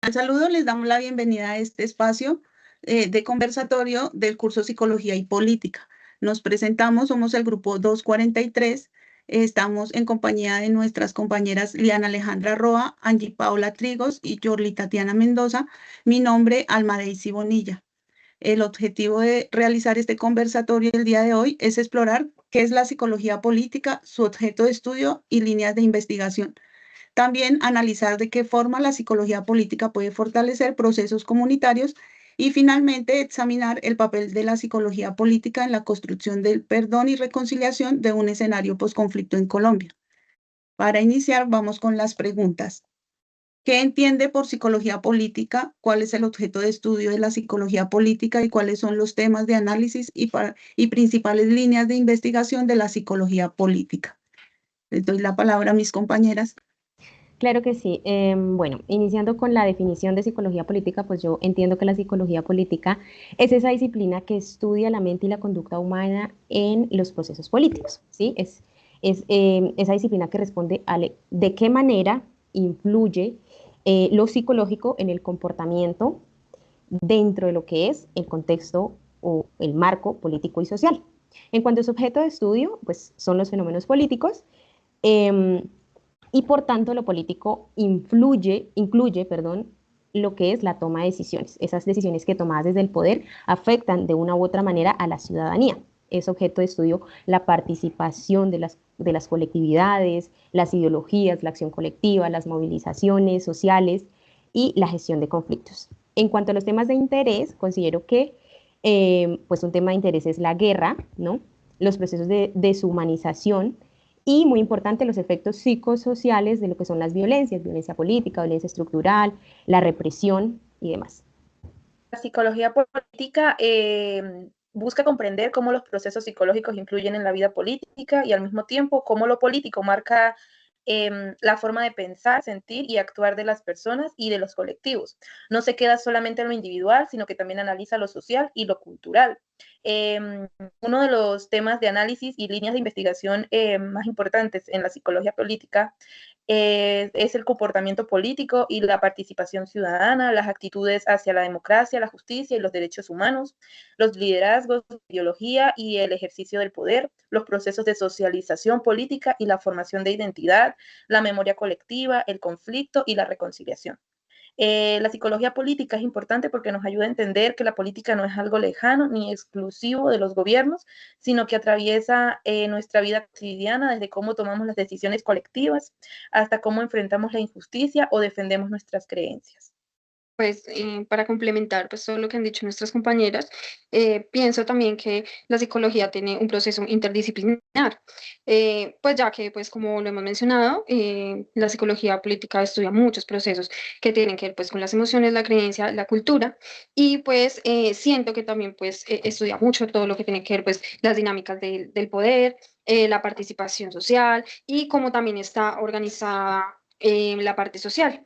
Al saludo les damos la bienvenida a este espacio de conversatorio del curso Psicología y Política. Nos presentamos, somos el grupo 243. Estamos en compañía de nuestras compañeras Liana Alejandra Roa, Angie Paula Trigos y Yorli Tatiana Mendoza. Mi nombre, Alma Daisy Bonilla. El objetivo de realizar este conversatorio el día de hoy es explorar qué es la psicología política, su objeto de estudio y líneas de investigación. También analizar de qué forma la psicología política puede fortalecer procesos comunitarios y finalmente examinar el papel de la psicología política en la construcción del perdón y reconciliación de un escenario posconflicto en Colombia. Para iniciar, vamos con las preguntas. ¿Qué entiende por psicología política? ¿Cuál es el objeto de estudio de la psicología política y cuáles son los temas de análisis y principales líneas de investigación de la psicología política? Les doy la palabra a mis compañeras. Claro que sí. Bueno, iniciando con la definición de psicología política, pues yo entiendo que la psicología política es esa disciplina que estudia la mente y la conducta humana en los procesos políticos, ¿sí? Es esa disciplina que responde a de qué manera influye lo psicológico en el comportamiento dentro de lo que es el contexto o el marco político y social. En cuanto a su objeto de estudio, pues son los fenómenos políticos. Eh, y por tanto lo político incluye, lo que es la toma de decisiones. Esas decisiones que tomadas desde el poder afectan de una u otra manera a la ciudadanía. Es objeto de estudio la participación de las colectividades, las ideologías, la acción colectiva, las movilizaciones sociales y la gestión de conflictos. En cuanto a los temas de interés, considero que pues un tema de interés es la guerra, ¿no? Los procesos de deshumanización y, muy importante, los efectos psicosociales de lo que son las violencias, violencia política, violencia estructural, la represión y demás. La psicología política busca comprender cómo los procesos psicológicos influyen en la vida política y al mismo tiempo cómo lo político marca la forma de pensar, sentir y actuar de las personas y de los colectivos. No se queda solamente en lo individual, sino que también analiza lo social y lo cultural. Uno de los temas de análisis y líneas de investigación más importantes en la psicología política es el comportamiento político y la participación ciudadana, las actitudes hacia la democracia, la justicia y los derechos humanos, los liderazgos, la ideología y el ejercicio del poder, los procesos de socialización política y la formación de identidad, la memoria colectiva, el conflicto y la reconciliación. La psicología política es importante porque nos ayuda a entender que la política no es algo lejano ni exclusivo de los gobiernos, sino que atraviesa nuestra vida cotidiana desde cómo tomamos las decisiones colectivas hasta cómo enfrentamos la injusticia o defendemos nuestras creencias. Pues para complementar pues todo lo que han dicho nuestras compañeras, pienso también que la psicología tiene un proceso interdisciplinar, pues ya que pues como lo hemos mencionado, la psicología política estudia muchos procesos que tienen que ver pues con las emociones, la creencia, la cultura y pues siento que también pues estudia mucho todo lo que tiene que ver pues las dinámicas del poder, la participación social y cómo también está organizada la parte social.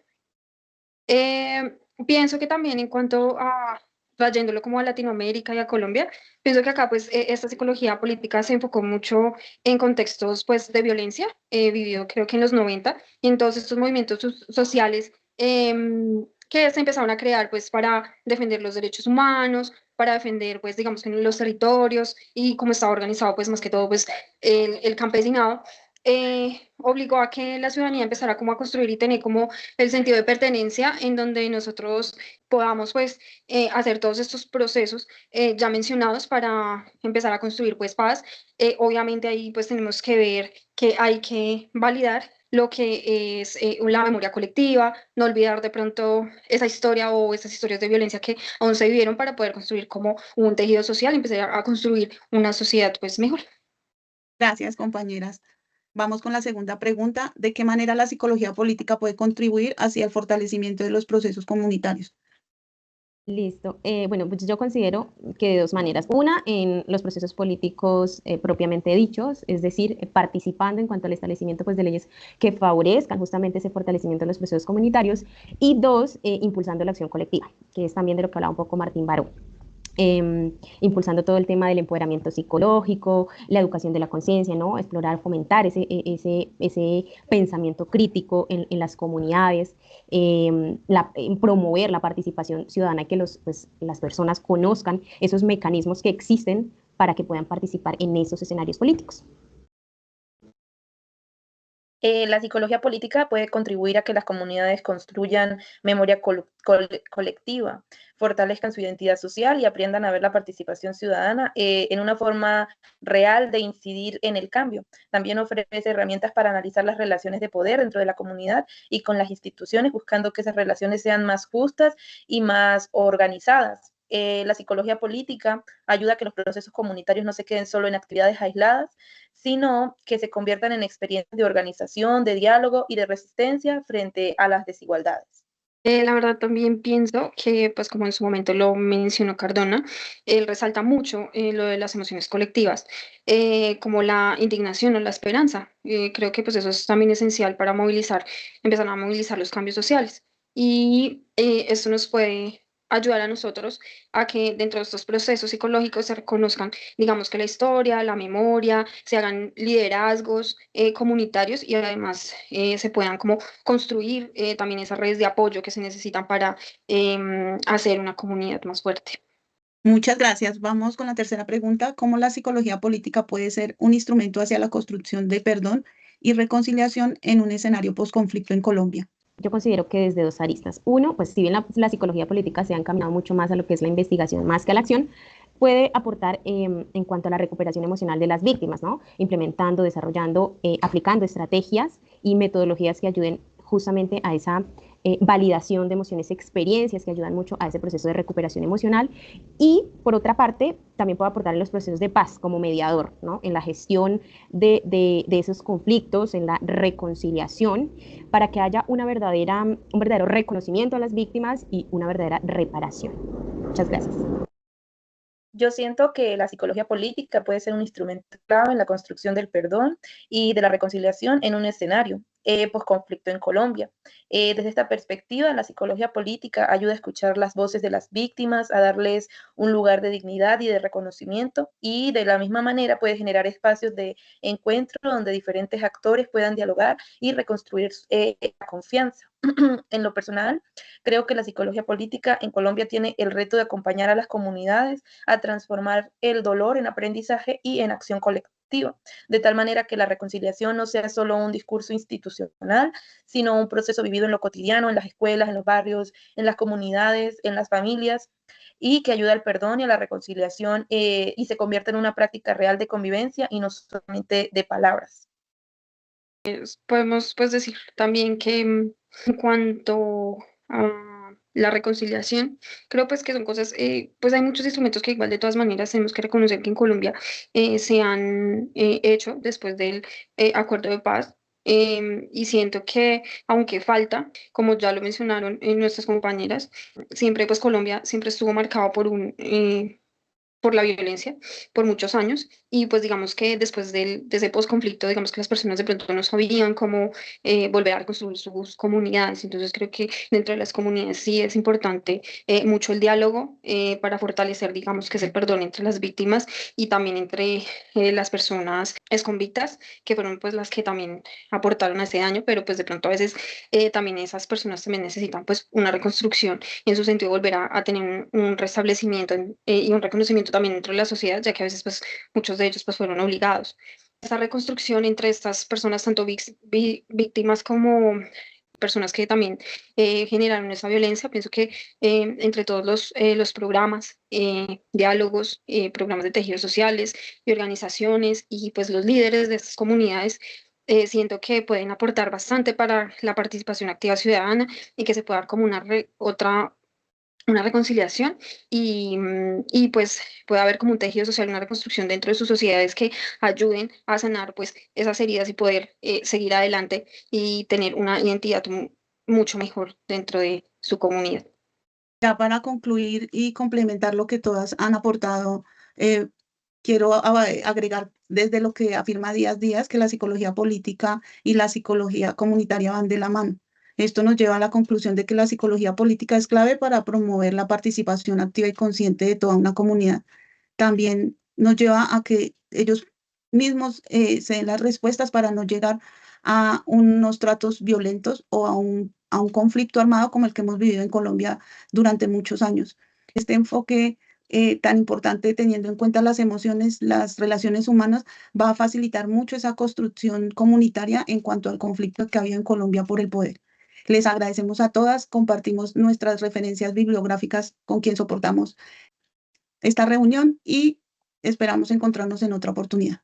Eh, Pienso que también en cuanto a, trayéndolo como a Latinoamérica y a Colombia, pienso que acá pues esta psicología política se enfocó mucho en contextos pues de violencia, vivido creo que en los 90 y en todos estos movimientos sociales que se empezaron a crear pues para defender los derechos humanos, para defender pues digamos en los territorios y cómo estaba organizado pues más que todo pues el campesinado. Obligó a que la ciudadanía empezara como a construir y tener como el sentido de pertenencia en donde nosotros podamos pues hacer todos estos procesos ya mencionados para empezar a construir pues paz. Obviamente ahí pues tenemos que ver que hay que validar lo que es la memoria colectiva, no olvidar de pronto esa historia o esas historias de violencia que aún se vivieron para poder construir como un tejido social y empezar a construir una sociedad pues mejor. Gracias, compañeras. Vamos con la segunda pregunta. ¿De qué manera la psicología política puede contribuir hacia el fortalecimiento de los procesos comunitarios? Listo. Bueno, pues yo considero que de dos maneras. Una, en los procesos políticos propiamente dichos, es decir, participando en cuanto al establecimiento pues, de leyes que favorezcan justamente ese fortalecimiento de los procesos comunitarios. Y dos, impulsando la acción colectiva, que es también de lo que hablaba un poco Martín Baró. impulsando todo el tema del empoderamiento psicológico, la educación de la conciencia, ¿no? Explorar, fomentar ese pensamiento crítico en las comunidades, promover la participación ciudadana, que pues, las personas conozcan esos mecanismos que existen para que puedan participar en esos escenarios políticos. La psicología política puede contribuir a que las comunidades construyan memoria colectiva, fortalezcan su identidad social y aprendan a ver la participación ciudadana en una forma real de incidir en el cambio. También ofrece herramientas para analizar las relaciones de poder dentro de la comunidad y con las instituciones, buscando que esas relaciones sean más justas y más organizadas. La psicología política ayuda a que los procesos comunitarios no se queden solo en actividades aisladas, sino que se conviertan en experiencias de organización, de diálogo y de resistencia frente a las desigualdades. La verdad también pienso que, pues como en su momento lo mencionó Cardona, él resalta mucho lo de las emociones colectivas, como la indignación o la esperanza. Creo que pues eso es también esencial para movilizar, empezar a movilizar los cambios sociales. Y esto nos puede ayudar a nosotros a que dentro de estos procesos psicológicos se reconozcan, digamos que la historia, la memoria, se hagan liderazgos comunitarios y además se puedan como construir también esas redes de apoyo que se necesitan para hacer una comunidad más fuerte. Muchas gracias. Vamos con la tercera pregunta. ¿Cómo la psicología política puede ser un instrumento hacia la construcción de perdón y reconciliación en un escenario posconflicto en Colombia? Yo considero que desde dos aristas. Uno, pues si bien la psicología política se ha encaminado mucho más a lo que es la investigación más que a la acción, puede aportar en cuanto a la recuperación emocional de las víctimas, ¿no? Implementando, desarrollando, aplicando estrategias y metodologías que ayuden justamente a esa validación de emociones, experiencias que ayudan mucho a ese proceso de recuperación emocional. Y por otra parte, también puede aportar en los procesos de paz como mediador, ¿no? En la gestión de esos conflictos, en la reconciliación, para que haya un verdadero reconocimiento a las víctimas y una verdadera reparación. Muchas gracias. Yo siento que la psicología política puede ser un instrumento clave en la construcción del perdón y de la reconciliación en un escenario posconflicto en Colombia. Desde esta perspectiva, la psicología política ayuda a escuchar las voces de las víctimas, a darles un lugar de dignidad y de reconocimiento, y de la misma manera puede generar espacios de encuentro donde diferentes actores puedan dialogar y reconstruir la confianza. En lo personal, creo que la psicología política en Colombia tiene el reto de acompañar a las comunidades a transformar el dolor en aprendizaje y en acción colectiva, de tal manera que la reconciliación no sea solo un discurso institucional, sino un proceso vivido en lo cotidiano, en las escuelas, en los barrios, en las comunidades, en las familias, y que ayuda al perdón y a la reconciliación y se convierte en una práctica real de convivencia y no solamente de palabras. Podemos pues decir también que en cuanto a la reconciliación, creo pues que son cosas, pues hay muchos instrumentos que igual de todas maneras tenemos que reconocer que en Colombia se han hecho después del acuerdo de paz. Y siento que aunque falta, como ya lo mencionaron nuestras compañeras, siempre pues Colombia siempre estuvo marcado por la violencia por muchos años y pues digamos que después de ese posconflicto, digamos que las personas de pronto no sabían cómo volver a reconstruir sus comunidades, entonces creo que dentro de las comunidades sí es importante mucho el diálogo para fortalecer, digamos que ese perdón entre las víctimas y también entre las personas exconvictas, que fueron pues las que también aportaron a ese daño, pero pues de pronto a veces también esas personas también necesitan pues una reconstrucción y en su sentido volver a tener un restablecimiento y un reconocimiento también dentro de la sociedad, ya que a veces pues muchos de ellos pues fueron obligados. Esta reconstrucción entre estas personas, tanto víctimas como personas que también generaron esa violencia, pienso que entre todos los programas, diálogos, programas de tejidos sociales y organizaciones y pues los líderes de estas comunidades, siento que pueden aportar bastante para la participación activa ciudadana y que se pueda dar como una reconciliación y pues puede haber como un tejido social, una reconstrucción dentro de sus sociedades que ayuden a sanar pues esas heridas y poder seguir adelante y tener una identidad mucho mejor dentro de su comunidad. Ya para concluir y complementar lo que todas han aportado, quiero agregar desde lo que afirma Díaz Díaz, que la psicología política y la psicología comunitaria van de la mano. Esto nos lleva a la conclusión de que la psicología política es clave para promover la participación activa y consciente de toda una comunidad. También nos lleva a que ellos mismos se den las respuestas para no llegar a unos tratos violentos o a un conflicto armado como el que hemos vivido en Colombia durante muchos años. Este enfoque tan importante, teniendo en cuenta las emociones, las relaciones humanas, va a facilitar mucho esa construcción comunitaria en cuanto al conflicto que había en Colombia por el poder. Les agradecemos a todas, compartimos nuestras referencias bibliográficas con quien soportamos esta reunión y esperamos encontrarnos en otra oportunidad.